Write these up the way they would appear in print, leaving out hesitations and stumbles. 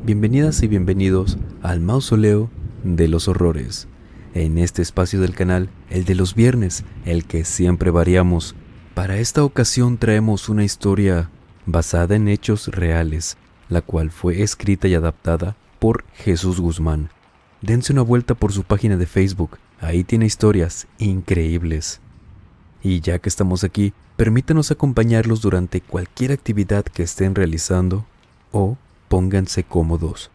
Bienvenidas y bienvenidos al Mausoleo de los Horrores. En este espacio del canal, el de los viernes, el que siempre variamos. Para esta ocasión traemos una historia basada en hechos reales, la cual fue escrita y adaptada por Jesús Guzmán. Dense una vuelta por su página de Facebook, ahí tiene historias increíbles. Y ya que estamos aquí, permítanos acompañarlos durante cualquier actividad que estén realizando o pónganse cómodos.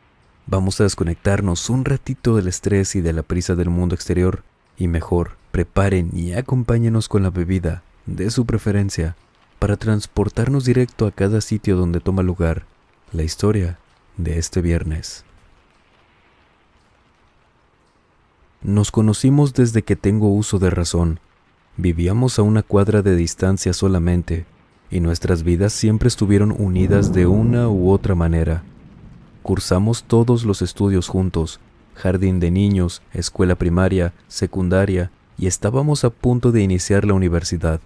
Vamos a desconectarnos un ratito del estrés y de la prisa del mundo exterior y mejor, preparen y acompáñenos con la bebida de su preferencia para transportarnos directo a cada sitio donde toma lugar la historia de este viernes. Nos conocimos desde que tengo uso de razón. Vivíamos a una cuadra de distancia solamente, y nuestras vidas siempre estuvieron unidas de una u otra manera. Cursamos todos los estudios juntos, jardín de niños, escuela primaria, secundaria, y estábamos a punto de iniciar la universidad.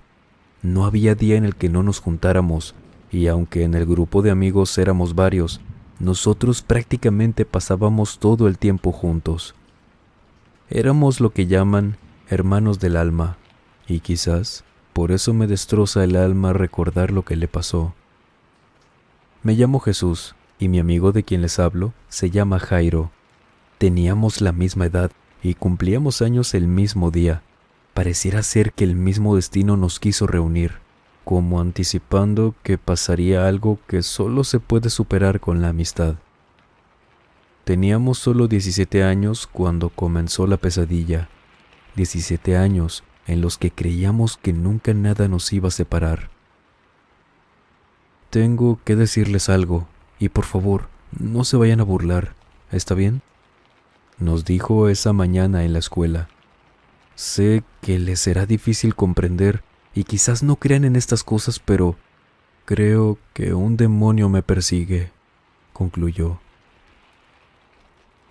No había día en el que no nos juntáramos, y aunque en el grupo de amigos éramos varios, nosotros prácticamente pasábamos todo el tiempo juntos. Éramos lo que llaman hermanos del alma, y quizás por eso me destroza el alma recordar lo que le pasó. Me llamo Jesús, y mi amigo de quien les hablo se llama Jairo. Teníamos la misma edad y cumplíamos años el mismo día. Pareciera ser que el mismo destino nos quiso reunir, como anticipando que pasaría algo que solo se puede superar con la amistad. Teníamos solo 17 años cuando comenzó la pesadilla. 17 años en los que creíamos que nunca nada nos iba a separar. Tengo que decirles algo, y por favor, no se vayan a burlar, ¿está bien? Nos dijo esa mañana en la escuela. Sé que les será difícil comprender y quizás no crean en estas cosas, pero creo que un demonio me persigue, concluyó.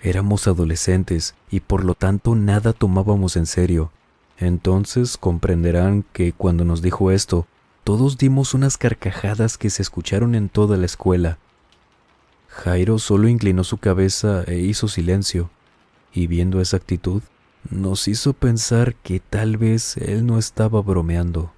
Éramos adolescentes y por lo tanto nada tomábamos en serio. Entonces comprenderán que cuando nos dijo esto, todos dimos unas carcajadas que se escucharon en toda la escuela. Jairo solo inclinó su cabeza e hizo silencio, y viendo esa actitud, nos hizo pensar que tal vez él no estaba bromeando.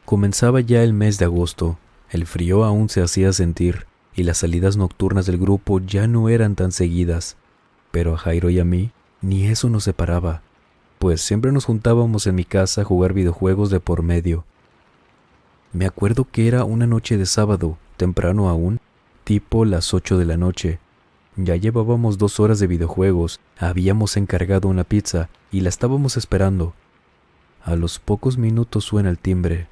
Comenzaba ya el mes de agosto, el frío aún se hacía sentir, y las salidas nocturnas del grupo ya no eran tan seguidas, pero a Jairo y a mí ni eso nos separaba, pues siempre nos juntábamos en mi casa a jugar videojuegos de por medio. Me acuerdo que era una noche de sábado, temprano aún, tipo las 8 de la noche. Ya llevábamos 2 horas de videojuegos, habíamos encargado una pizza y la estábamos esperando. A los pocos minutos suena el timbre,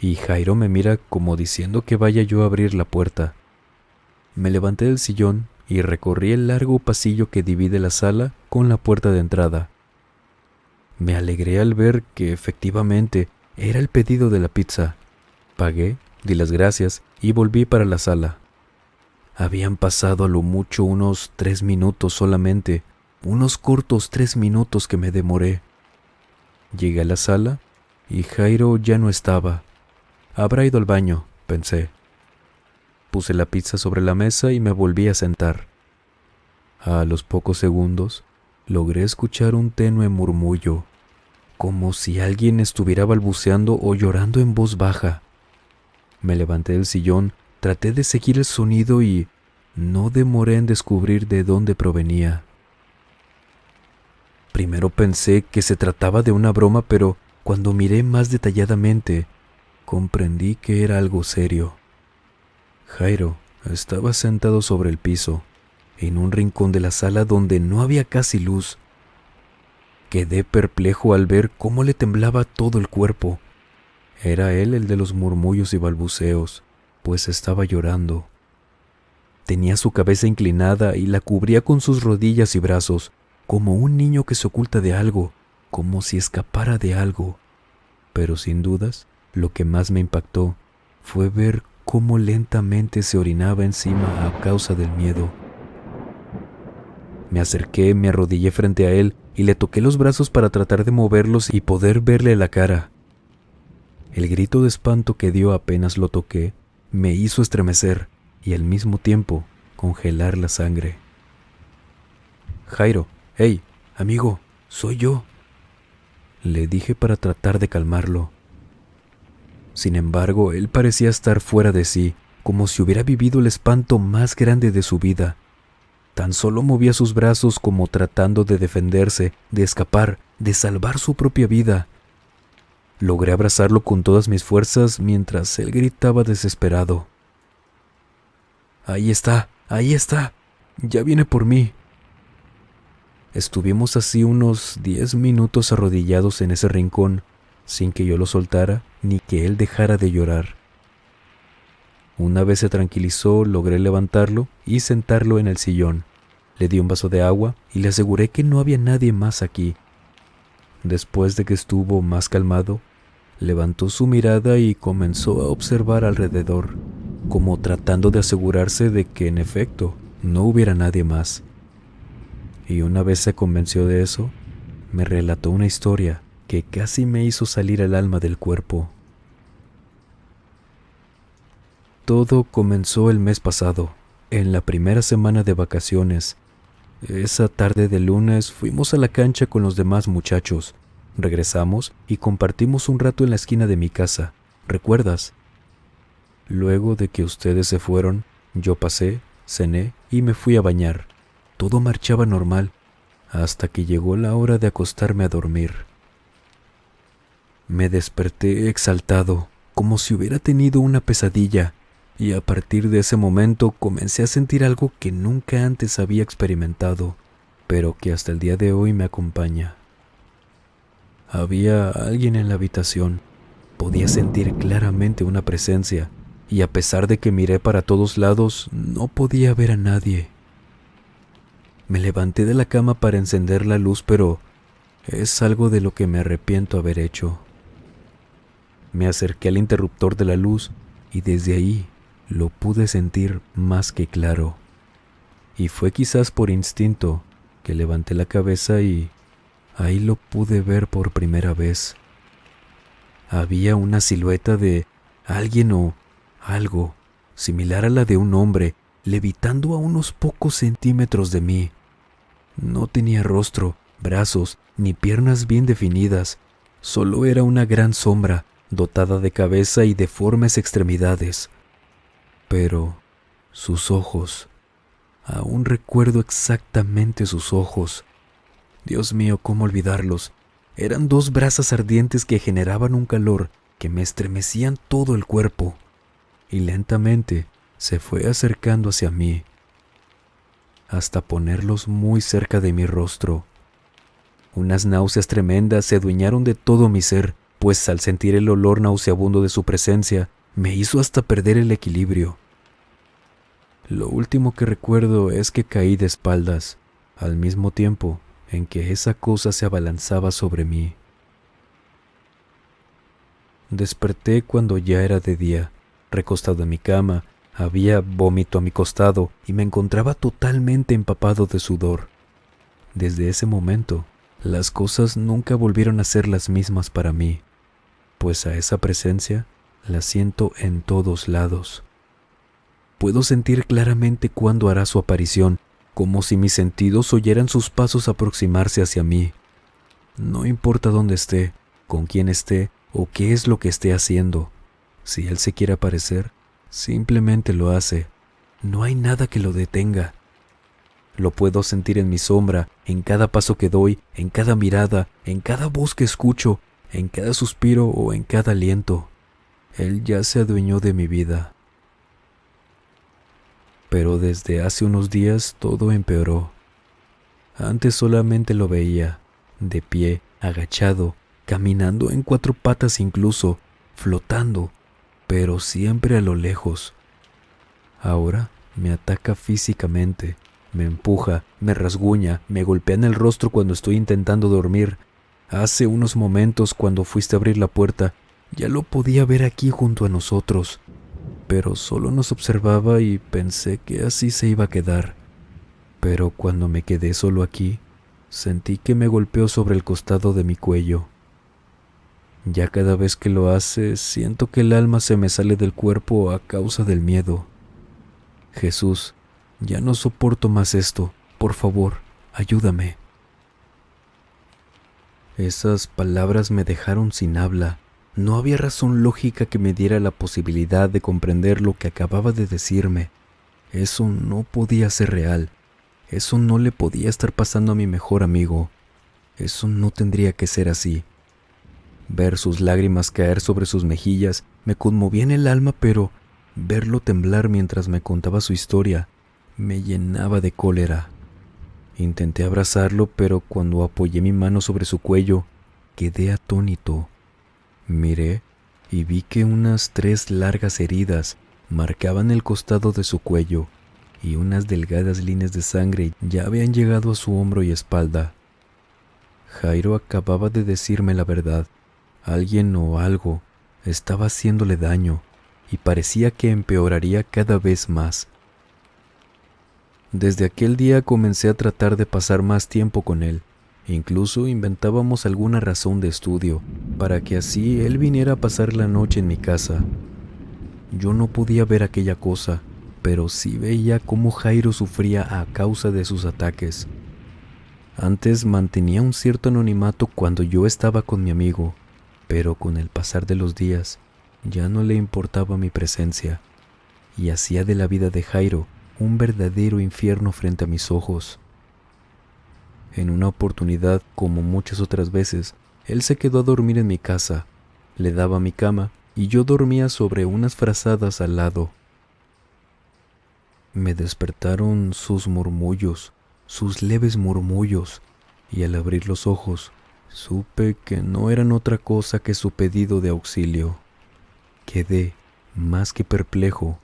y Jairo me mira como diciendo que vaya yo a abrir la puerta. Me levanté del sillón y recorrí el largo pasillo que divide la sala con la puerta de entrada. Me alegré al ver que efectivamente era el pedido de la pizza. Pagué, di las gracias y volví para la sala. Habían pasado a lo mucho unos 3 minutos solamente, unos cortos 3 minutos que me demoré. Llegué a la sala y Jairo ya no estaba. Habrá ido al baño, pensé. Puse la pizza sobre la mesa y me volví a sentar. A los pocos segundos, logré escuchar un tenue murmullo, como si alguien estuviera balbuceando o llorando en voz baja. Me levanté del sillón, traté de seguir el sonido y no demoré en descubrir de dónde provenía. Primero pensé que se trataba de una broma, pero cuando miré más detalladamente, comprendí que era algo serio. Jairo estaba sentado sobre el piso, en un rincón de la sala donde no había casi luz. Quedé perplejo al ver cómo le temblaba todo el cuerpo. Era él el de los murmullos y balbuceos, pues estaba llorando. Tenía su cabeza inclinada y la cubría con sus rodillas y brazos, como un niño que se oculta de algo, como si escapara de algo. Pero sin dudas, lo que más me impactó fue ver cómo lentamente se orinaba encima a causa del miedo. Me acerqué, me arrodillé frente a él y le toqué los brazos para tratar de moverlos y poder verle la cara. El grito de espanto que dio apenas lo toqué me hizo estremecer. y al mismo tiempo congelar la sangre. Jairo, hey, amigo, soy yo, le dije para tratar de calmarlo. Sin embargo, él parecía estar fuera de sí, como si hubiera vivido el espanto más grande de su vida. Tan solo movía sus brazos como tratando de defenderse, de escapar, de salvar su propia vida. Logré abrazarlo con todas mis fuerzas mientras él gritaba desesperado. Ahí está, ya viene por mí. Estuvimos así unos 10 minutos arrodillados en ese rincón, sin que yo lo soltara ni que él dejara de llorar. Una vez se tranquilizó, logré levantarlo y sentarlo en el sillón. Le di un vaso de agua y le aseguré que no había nadie más aquí. Después de que estuvo más calmado, levantó su mirada y comenzó a observar alrededor, como tratando de asegurarse de que en efecto no hubiera nadie más. Y una vez se convenció de eso, me relató una historia que casi me hizo salir el alma del cuerpo. Todo comenzó el mes pasado, en la primera semana de vacaciones. Esa tarde de lunes fuimos a la cancha con los demás muchachos. Regresamos y compartimos un rato en la esquina de mi casa. ¿Recuerdas? Luego de que ustedes se fueron, yo pasé, cené y me fui a bañar. Todo marchaba normal, hasta que llegó la hora de acostarme a dormir. Me desperté exaltado, como si hubiera tenido una pesadilla, y a partir de ese momento comencé a sentir algo que nunca antes había experimentado, pero que hasta el día de hoy me acompaña. Había alguien en la habitación. Podía sentir claramente una presencia, y a pesar de que miré para todos lados, no podía ver a nadie. Me levanté de la cama para encender la luz, pero es algo de lo que me arrepiento haber hecho. Me acerqué al interruptor de la luz y desde ahí lo pude sentir más que claro. Y fue quizás por instinto que levanté la cabeza y ahí lo pude ver por primera vez. Había una silueta de alguien o algo similar a la de un hombre levitando a unos pocos centímetros de mí. No tenía rostro, brazos ni piernas bien definidas, solo era una gran sombra dotada de cabeza y deformes extremidades. Pero sus ojos, aún recuerdo exactamente sus ojos. Dios mío, ¿cómo olvidarlos? Eran dos brasas ardientes que generaban un calor que me estremecían todo el cuerpo, y lentamente se fue acercando hacia mí, hasta ponerlos muy cerca de mi rostro. Unas náuseas tremendas se adueñaron de todo mi ser, pues al sentir el olor nauseabundo de su presencia, me hizo hasta perder el equilibrio. Lo último que recuerdo es que caí de espaldas, al mismo tiempo en que esa cosa se abalanzaba sobre mí. Desperté cuando ya era de día. Recostado en mi cama, había vómito a mi costado y me encontraba totalmente empapado de sudor. Desde ese momento, las cosas nunca volvieron a ser las mismas para mí, pues a esa presencia la siento en todos lados. Puedo sentir claramente cuándo hará su aparición, como si mis sentidos oyeran sus pasos aproximarse hacia mí. No importa dónde esté, con quién esté o qué es lo que esté haciendo. Si él se quiere aparecer, simplemente lo hace. No hay nada que lo detenga. Lo puedo sentir en mi sombra, en cada paso que doy, en cada mirada, en cada voz que escucho, en cada suspiro o en cada aliento. Él ya se adueñó de mi vida. Pero desde hace unos días todo empeoró. Antes solamente lo veía, de pie, agachado, caminando en 4 patas incluso, flotando, pero siempre a lo lejos. Ahora me ataca físicamente, me empuja, me rasguña, me golpea en el rostro cuando estoy intentando dormir. Hace unos momentos cuando fuiste a abrir la puerta, ya lo podía ver aquí junto a nosotros, pero solo nos observaba y pensé que así se iba a quedar. Pero cuando me quedé solo aquí, sentí que me golpeó sobre el costado de mi cuello. Ya cada vez que lo hace, siento que el alma se me sale del cuerpo a causa del miedo. Jesús, ya no soporto más esto. Por favor, ayúdame. Esas palabras me dejaron sin habla. No había razón lógica que me diera la posibilidad de comprender lo que acababa de decirme. Eso no podía ser real. Eso no le podía estar pasando a mi mejor amigo. Eso no tendría que ser así. Ver sus lágrimas caer sobre sus mejillas me conmovía en el alma, pero verlo temblar mientras me contaba su historia me llenaba de cólera. Intenté abrazarlo, pero cuando apoyé mi mano sobre su cuello, quedé atónito. Miré y vi que unas 3 largas heridas marcaban el costado de su cuello y unas delgadas líneas de sangre ya habían llegado a su hombro y espalda. Jairo acababa de decirme la verdad. Alguien o algo estaba haciéndole daño y parecía que empeoraría cada vez más. Desde aquel día comencé a tratar de pasar más tiempo con él. Incluso inventábamos alguna razón de estudio para que así él viniera a pasar la noche en mi casa. Yo no podía ver aquella cosa, pero sí veía cómo Jairo sufría a causa de sus ataques. Antes mantenía un cierto anonimato cuando yo estaba con mi amigo, pero con el pasar de los días ya no le importaba mi presencia y hacía de la vida de Jairo un verdadero infierno frente a mis ojos. En una oportunidad, como muchas otras veces, él se quedó a dormir en mi casa, le daba mi cama y yo dormía sobre unas frazadas al lado. Me despertaron sus murmullos, sus leves murmullos, y al abrir los ojos, supe que no eran otra cosa que su pedido de auxilio. Quedé más que perplejo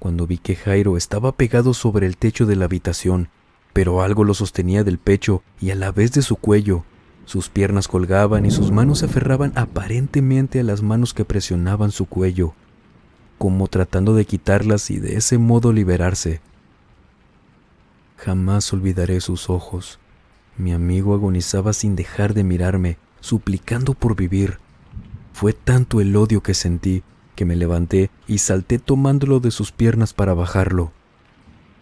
cuando vi que Jairo estaba pegado sobre el techo de la habitación, pero algo lo sostenía del pecho y a la vez de su cuello. Sus piernas colgaban y sus manos se aferraban aparentemente a las manos que presionaban su cuello, como tratando de quitarlas y de ese modo liberarse. Jamás olvidaré sus ojos. Mi amigo agonizaba sin dejar de mirarme, suplicando por vivir. Fue tanto el odio que sentí que me levanté y salté tomándolo de sus piernas para bajarlo.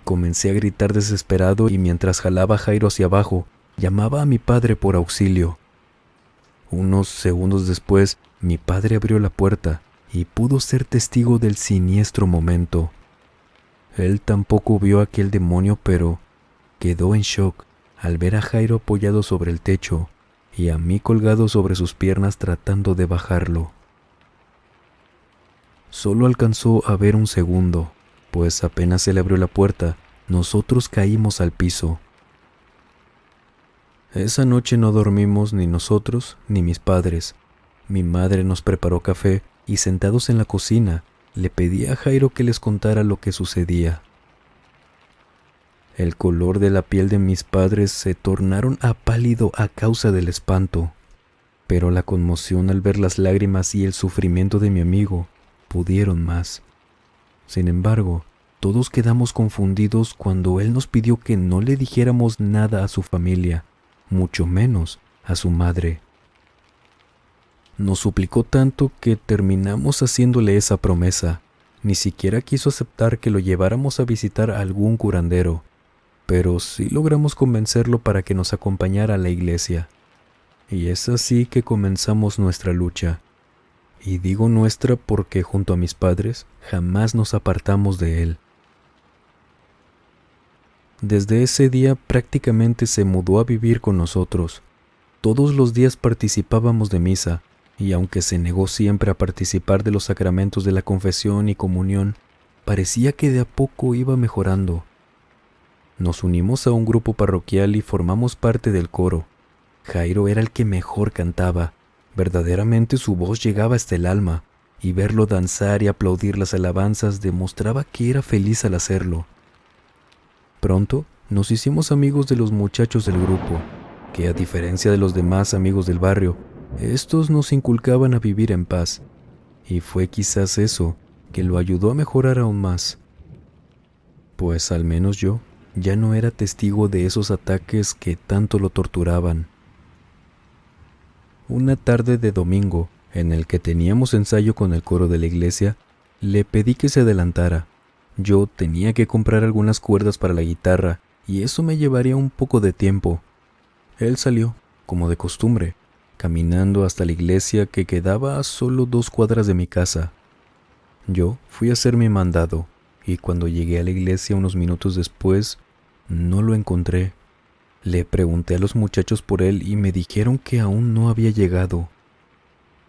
Comencé a gritar desesperado y mientras jalaba a Jairo hacia abajo, llamaba a mi padre por auxilio. Unos segundos después, mi padre abrió la puerta y pudo ser testigo del siniestro momento. Él tampoco vio aquel demonio, pero quedó en shock al ver a Jairo apoyado sobre el techo y a mí colgado sobre sus piernas tratando de bajarlo. Solo alcanzó a ver un segundo, pues apenas se le abrió la puerta, nosotros caímos al piso. Esa noche no dormimos ni nosotros ni mis padres. Mi madre nos preparó café y sentados en la cocina, le pedí a Jairo que les contara lo que sucedía. El color de la piel de mis padres se tornaron a pálido a causa del espanto, pero la conmoción al ver las lágrimas y el sufrimiento de mi amigo pudieron más. Sin embargo, todos quedamos confundidos cuando él nos pidió que no le dijéramos nada a su familia, mucho menos a su madre. Nos suplicó tanto que terminamos haciéndole esa promesa. Ni siquiera quiso aceptar que lo lleváramos a visitar a algún curandero, pero sí logramos convencerlo para que nos acompañara a la iglesia. Y es así que comenzamos nuestra lucha. Y digo nuestra porque junto a mis padres jamás nos apartamos de él. Desde ese día prácticamente se mudó a vivir con nosotros. Todos los días participábamos de misa, y aunque se negó siempre a participar de los sacramentos de la confesión y comunión, parecía que de a poco iba mejorando. Nos unimos a un grupo parroquial y formamos parte del coro. Jairo era el que mejor cantaba. Verdaderamente su voz llegaba hasta el alma, y verlo danzar y aplaudir las alabanzas demostraba que era feliz al hacerlo. Pronto nos hicimos amigos de los muchachos del grupo, que a diferencia de los demás amigos del barrio, estos nos inculcaban a vivir en paz, y fue quizás eso que lo ayudó a mejorar aún más. Pues al menos yo ya no era testigo de esos ataques que tanto lo torturaban. Una tarde de domingo, en el que teníamos ensayo con el coro de la iglesia, le pedí que se adelantara, Yo tenía que comprar algunas cuerdas para la guitarra y eso me llevaría un poco de tiempo. Él salió, como de costumbre, caminando hasta la iglesia que quedaba a solo 2 cuadras de mi casa. Yo fui a hacer mi mandado y cuando llegué a la iglesia unos minutos después, no lo encontré. Le pregunté a los muchachos por él y me dijeron que aún no había llegado.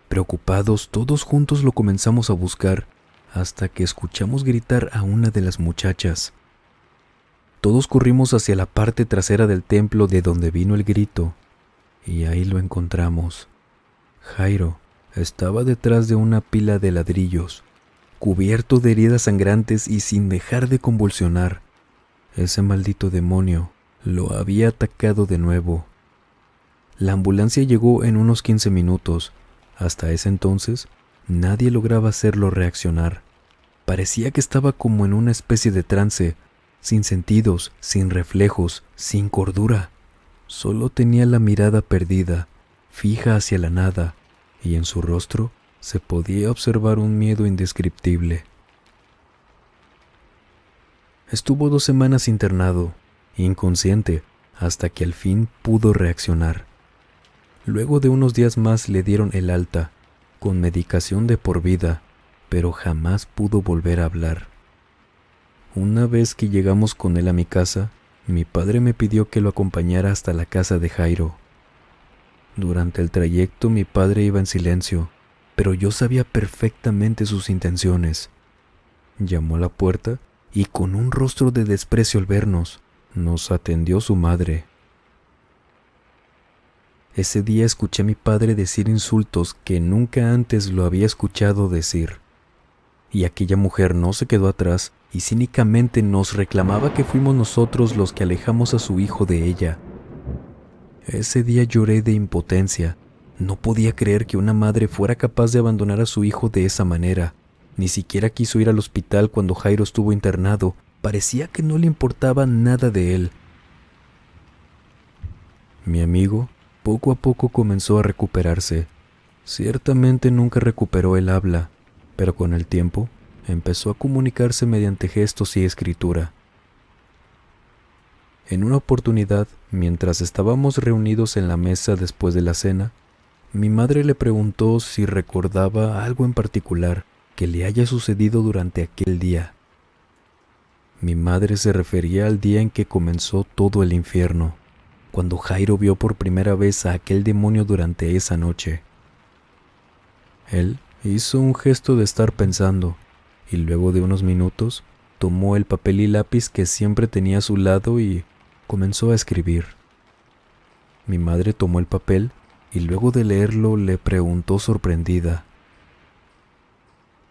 Preocupados, todos juntos lo comenzamos a buscar hasta que escuchamos gritar a una de las muchachas. Todos corrimos hacia la parte trasera del templo de donde vino el grito y ahí lo encontramos. Jairo estaba detrás de una pila de ladrillos, cubierto de heridas sangrantes y sin dejar de convulsionar. Ese maldito demonio lo había atacado de nuevo. La ambulancia llegó en unos 15 minutos. Hasta ese entonces, nadie lograba hacerlo reaccionar. Parecía que estaba como en una especie de trance, sin sentidos, sin reflejos, sin cordura. Solo tenía la mirada perdida, fija hacia la nada, y en su rostro se podía observar un miedo indescriptible. Estuvo 2 semanas internado, inconsciente, hasta que al fin pudo reaccionar. Luego de unos días más le dieron el alta, con medicación de por vida, pero jamás pudo volver a hablar. Una vez que llegamos con él a mi casa, mi padre me pidió que lo acompañara hasta la casa de Jairo. Durante el trayecto mi padre iba en silencio, pero yo sabía perfectamente sus intenciones. Llamó a la puerta y con un rostro de desprecio al vernos, nos atendió su madre. Ese día escuché a mi padre decir insultos que nunca antes lo había escuchado decir. Y aquella mujer no se quedó atrás y cínicamente nos reclamaba que fuimos nosotros los que alejamos a su hijo de ella. Ese día lloré de impotencia. No podía creer que una madre fuera capaz de abandonar a su hijo de esa manera. Ni siquiera quiso ir al hospital cuando Jairo estuvo internado. Parecía que no le importaba nada de él. Mi amigo poco a poco comenzó a recuperarse. Ciertamente nunca recuperó el habla, pero con el tiempo empezó a comunicarse mediante gestos y escritura. En una oportunidad, mientras estábamos reunidos en la mesa después de la cena, mi madre le preguntó si recordaba algo en particular que le haya sucedido durante aquel día. Mi madre se refería al día en que comenzó todo el infierno, cuando Jairo vio por primera vez a aquel demonio durante esa noche. Él hizo un gesto de estar pensando, y luego de unos minutos tomó el papel y lápiz que siempre tenía a su lado y comenzó a escribir. Mi madre tomó el papel y luego de leerlo le preguntó sorprendida: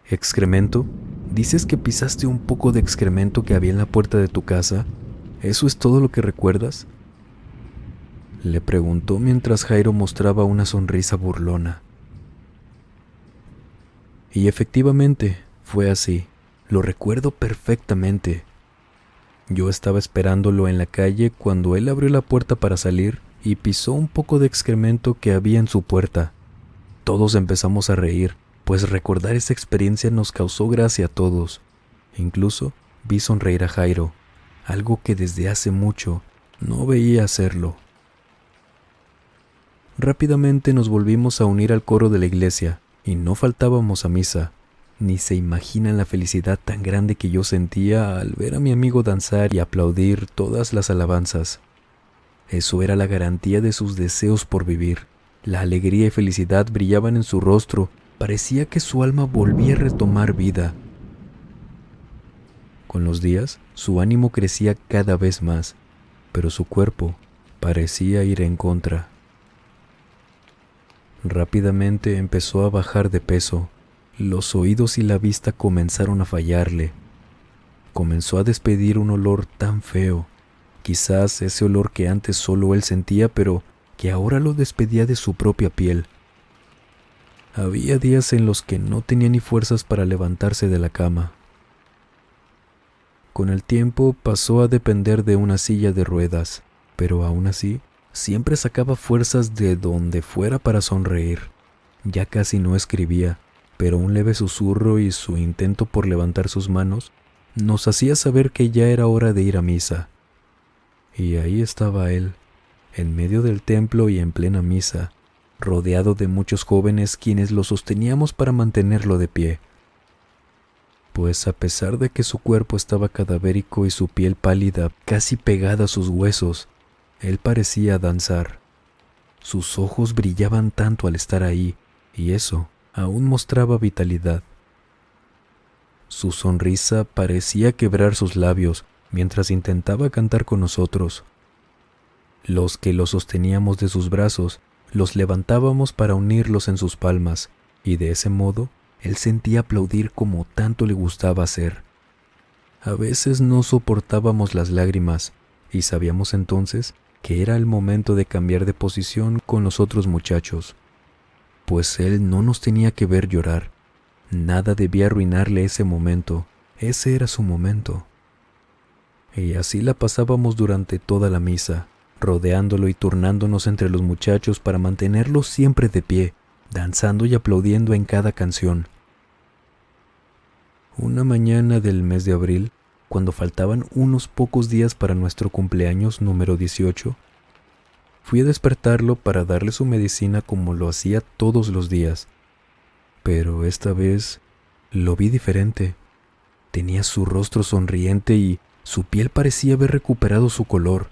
¿Excremento? ¿Dices que pisaste un poco de excremento que había en la puerta de tu casa? ¿Eso es todo lo que recuerdas?, le preguntó mientras Jairo mostraba una sonrisa burlona. Y efectivamente, fue así. Lo recuerdo perfectamente. Yo estaba esperándolo en la calle cuando él abrió la puerta para salir y pisó un poco de excremento que había en su puerta. Todos empezamos a reír, pues recordar esa experiencia nos causó gracia a todos. Incluso vi sonreír a Jairo, algo que desde hace mucho no veía hacerlo. Rápidamente nos volvimos a unir al coro de la iglesia y no faltábamos a misa. Ni se imaginan la felicidad tan grande que yo sentía al ver a mi amigo danzar y aplaudir todas las alabanzas. Eso era la garantía de sus deseos por vivir. La alegría y felicidad brillaban en su rostro. Parecía que su alma volvía a retomar vida. Con los días, su ánimo crecía cada vez más, pero su cuerpo parecía ir en contra. Rápidamente empezó a bajar de peso. Los oídos y la vista comenzaron a fallarle. Comenzó a despedir un olor tan feo, quizás ese olor que antes solo él sentía, pero que ahora lo despedía de su propia piel. Había días en los que no tenía ni fuerzas para levantarse de la cama. Con el tiempo pasó a depender de una silla de ruedas, pero aún así siempre sacaba fuerzas de donde fuera para sonreír. Ya casi no escribía, pero un leve susurro y su intento por levantar sus manos nos hacía saber que ya era hora de ir a misa. Y ahí estaba él, en medio del templo y en plena misa, rodeado de muchos jóvenes quienes lo sosteníamos para mantenerlo de pie. Pues a pesar de que su cuerpo estaba cadavérico y su piel pálida, casi pegada a sus huesos, él parecía danzar. Sus ojos brillaban tanto al estar ahí, y eso aún mostraba vitalidad. Su sonrisa parecía quebrar sus labios mientras intentaba cantar con nosotros. Los que lo sosteníamos de sus brazos, los levantábamos para unirlos en sus palmas, y de ese modo él sentía aplaudir como tanto le gustaba hacer. A veces no soportábamos las lágrimas, y sabíamos entonces que era el momento de cambiar de posición con los otros muchachos, pues él no nos tenía que ver llorar. Nada debía arruinarle ese momento, ese era su momento. Y así la pasábamos durante toda la misa, rodeándolo y turnándonos entre los muchachos para mantenerlo siempre de pie, danzando y aplaudiendo en cada canción. Una mañana del mes de abril, cuando faltaban unos pocos días para nuestro cumpleaños número 18, fui a despertarlo para darle su medicina como lo hacía todos los días. Pero esta vez lo vi diferente. Tenía su rostro sonriente y su piel parecía haber recuperado su color.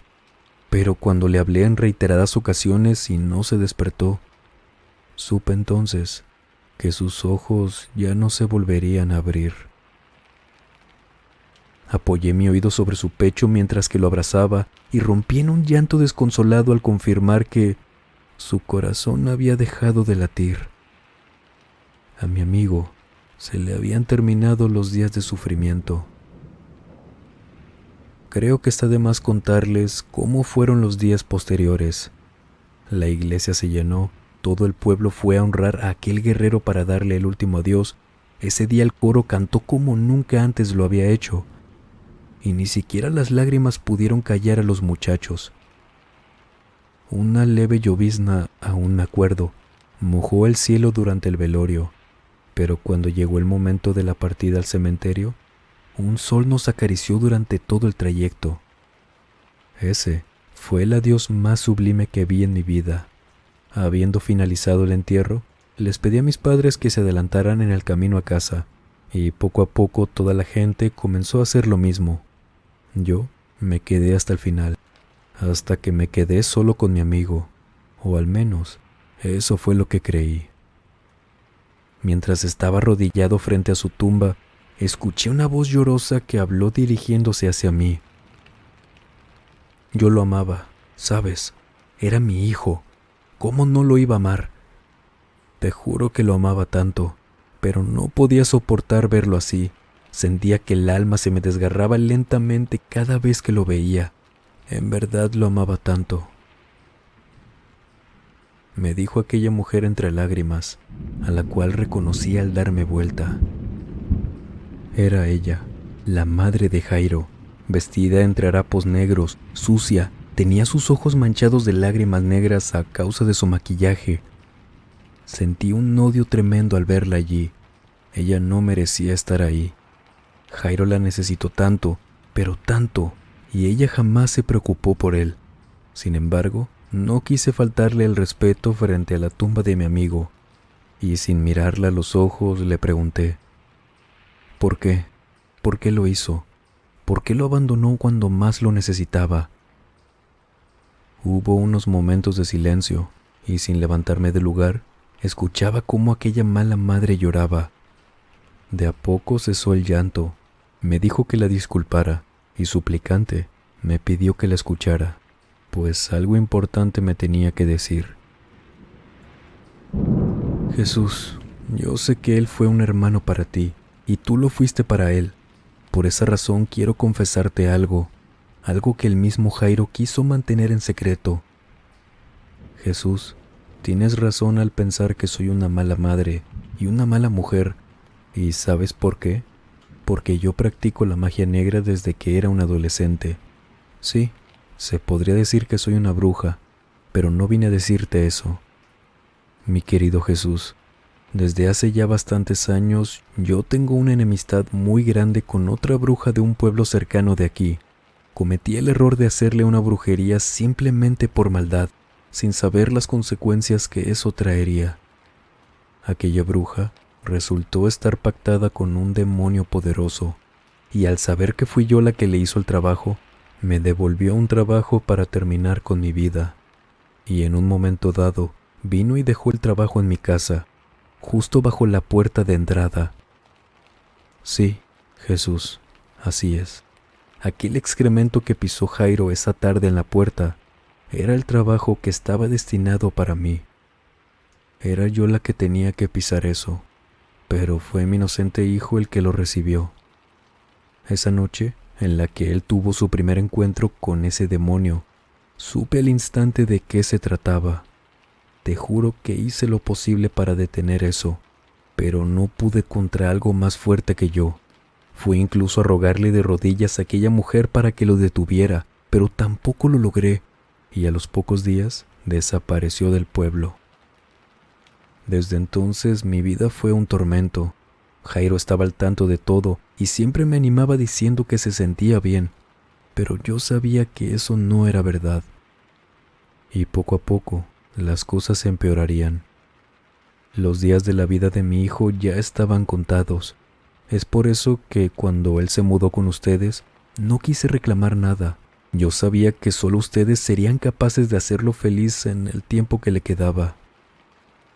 Pero cuando le hablé en reiteradas ocasiones y no se despertó, supe entonces que sus ojos ya no se volverían a abrir. Apoyé mi oído sobre su pecho mientras que lo abrazaba y rompí en un llanto desconsolado al confirmar que su corazón había dejado de latir. A mi amigo se le habían terminado los días de sufrimiento. Creo que está de más contarles cómo fueron los días posteriores. La iglesia se llenó, todo el pueblo fue a honrar a aquel guerrero para darle el último adiós. Ese día el coro cantó como nunca antes lo había hecho, y ni siquiera las lágrimas pudieron callar a los muchachos. Una leve llovizna, aún me acuerdo, mojó el cielo durante el velorio, pero cuando llegó el momento de la partida al cementerio, un sol nos acarició durante todo el trayecto. Ese fue el adiós más sublime que vi en mi vida. Habiendo finalizado el entierro, les pedí a mis padres que se adelantaran en el camino a casa, y poco a poco toda la gente comenzó a hacer lo mismo. Yo me quedé hasta el final, hasta que me quedé solo con mi amigo, o al menos eso fue lo que creí. Mientras estaba arrodillado frente a su tumba, escuché una voz llorosa que habló dirigiéndose hacia mí. Yo lo amaba, ¿sabes? Era mi hijo. ¿Cómo no lo iba a amar? Te juro que lo amaba tanto, pero no podía soportar verlo así. Sentía que el alma se me desgarraba lentamente cada vez que lo veía. En verdad lo amaba tanto. Me dijo aquella mujer entre lágrimas, a la cual reconocí al darme vuelta. Era ella, la madre de Jairo, vestida entre harapos negros, sucia, tenía sus ojos manchados de lágrimas negras a causa de su maquillaje. Sentí un odio tremendo al verla allí. Ella no merecía estar ahí. Jairo la necesitó tanto, pero tanto, y ella jamás se preocupó por él. Sin embargo, no quise faltarle el respeto frente a la tumba de mi amigo, y sin mirarla a los ojos le pregunté, ¿por qué? ¿Por qué lo hizo? ¿Por qué lo abandonó cuando más lo necesitaba? Hubo unos momentos de silencio, y sin levantarme del lugar, escuchaba cómo aquella mala madre lloraba. De a poco cesó el llanto, me dijo que la disculpara, y suplicante, me pidió que la escuchara, pues algo importante me tenía que decir. Jesús, yo sé que Él fue un hermano para ti, y tú lo fuiste para Él. Por esa razón quiero confesarte algo que el mismo Jairo quiso mantener en secreto. Jesús, tienes razón al pensar que soy una mala madre y una mala mujer, ¿y sabes por qué? Porque yo practico la magia negra desde que era un adolescente. Sí, se podría decir que soy una bruja, pero no vine a decirte eso. Mi querido Jesús, Desde hace ya bastantes años, yo tengo una enemistad muy grande con otra bruja de un pueblo cercano de aquí. Cometí el error de hacerle una brujería simplemente por maldad, sin saber las consecuencias que eso traería. Aquella bruja resultó estar pactada con un demonio poderoso, y al saber que fui yo la que le hizo el trabajo, me devolvió un trabajo para terminar con mi vida. Y en un momento dado, vino y dejó el trabajo en mi casa, justo bajo la puerta de entrada. Sí, Jesús, así es. Aquel excremento que pisó Jairo esa tarde en la puerta era el trabajo que estaba destinado para mí. Era yo la que tenía que pisar eso, pero fue mi inocente hijo el que lo recibió. Esa noche, en la que él tuvo su primer encuentro con ese demonio, supe al instante de qué se trataba. Te juro que hice lo posible para detener eso, pero no pude contra algo más fuerte que yo. Fui incluso a rogarle de rodillas a aquella mujer para que lo detuviera, pero tampoco lo logré, y a los pocos días desapareció del pueblo. Desde entonces mi vida fue un tormento. Jairo estaba al tanto de todo y siempre me animaba diciendo que se sentía bien, pero yo sabía que eso no era verdad. Y poco a poco las cosas empeorarían. Los días de la vida de mi hijo ya estaban contados. Es por eso que cuando él se mudó con ustedes, no quise reclamar nada. Yo sabía que solo ustedes serían capaces de hacerlo feliz en el tiempo que le quedaba.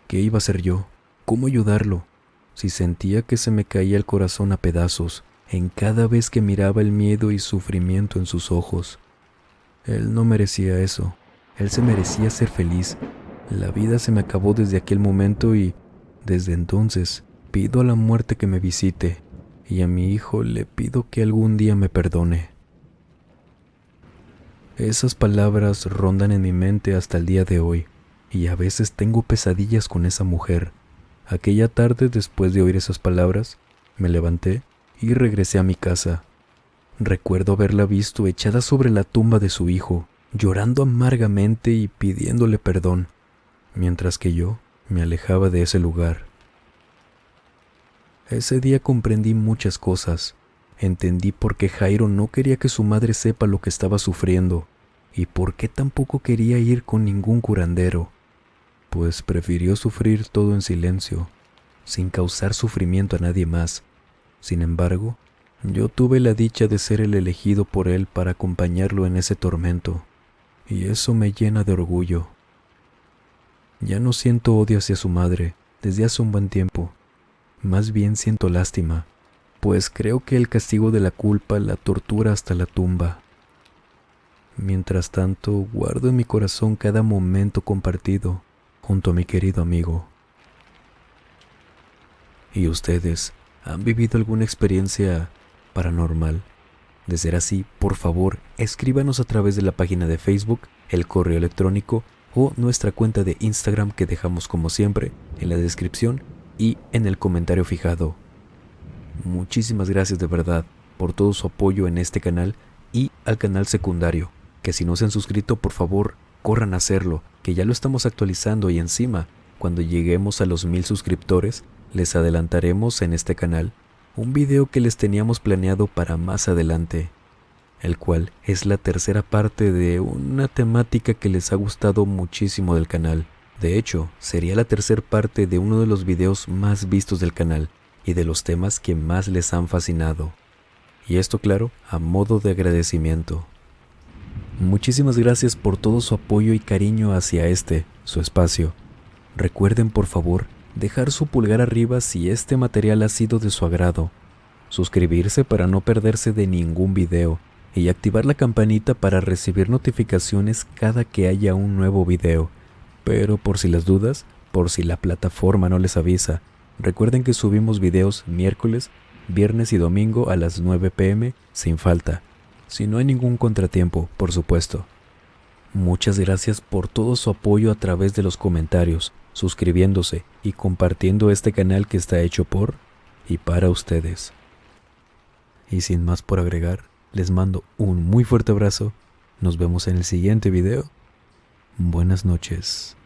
¿Qué iba a hacer yo? ¿Cómo ayudarlo? Si sentía que se me caía el corazón a pedazos en cada vez que miraba el miedo y sufrimiento en sus ojos. Él no merecía eso. Él se merecía ser feliz. La vida se me acabó desde aquel momento y, desde entonces, pido a la muerte que me visite, y a mi hijo le pido que algún día me perdone. Esas palabras rondan en mi mente hasta el día de hoy, y a veces tengo pesadillas con esa mujer. Aquella tarde, después de oír esas palabras, me levanté y regresé a mi casa. Recuerdo haberla visto echada sobre la tumba de su hijo, llorando amargamente y pidiéndole perdón, mientras que yo me alejaba de ese lugar. Ese día comprendí muchas cosas. Entendí por qué Jairo no quería que su madre sepa lo que estaba sufriendo y por qué tampoco quería ir con ningún curandero, pues prefirió sufrir todo en silencio, sin causar sufrimiento a nadie más. Sin embargo, yo tuve la dicha de ser el elegido por él para acompañarlo en ese tormento, y eso me llena de orgullo. Ya no siento odio hacia su madre desde hace un buen tiempo. Más bien siento lástima, pues creo que el castigo de la culpa la tortura hasta la tumba. Mientras tanto, guardo en mi corazón cada momento compartido junto a mi querido amigo. ¿Y ustedes han vivido alguna experiencia paranormal? De ser así, por favor, escríbanos a través de la página de Facebook, el correo electrónico o nuestra cuenta de Instagram que dejamos como siempre en la descripción y en el comentario fijado. Muchísimas gracias de verdad por todo su apoyo en este canal y al canal secundario, que si no se han suscrito, por favor, corran a hacerlo, que ya lo estamos actualizando y encima, cuando lleguemos a los 1000 suscriptores, les adelantaremos en este canal un video que les teníamos planeado para más adelante, el cual es la tercera parte de una temática que les ha gustado muchísimo del canal. De hecho, sería la tercera parte de uno de los videos más vistos del canal y de los temas que más les han fascinado. Y esto, claro, a modo de agradecimiento. Muchísimas gracias por todo su apoyo y cariño hacia su espacio. Recuerden, por favor, dejar su pulgar arriba si este material ha sido de su agrado, suscribirse para no perderse de ningún video y activar la campanita para recibir notificaciones cada que haya un nuevo video. Pero por si las dudas, por si la plataforma no les avisa, recuerden que subimos videos miércoles, viernes y domingo a las 9 p.m. sin falta, si no hay ningún contratiempo, por supuesto. Muchas gracias por todo su apoyo a través de los comentarios, suscribiéndose y compartiendo este canal que está hecho por y para ustedes. Y sin más por agregar, les mando un muy fuerte abrazo. Nos vemos en el siguiente video. Buenas noches.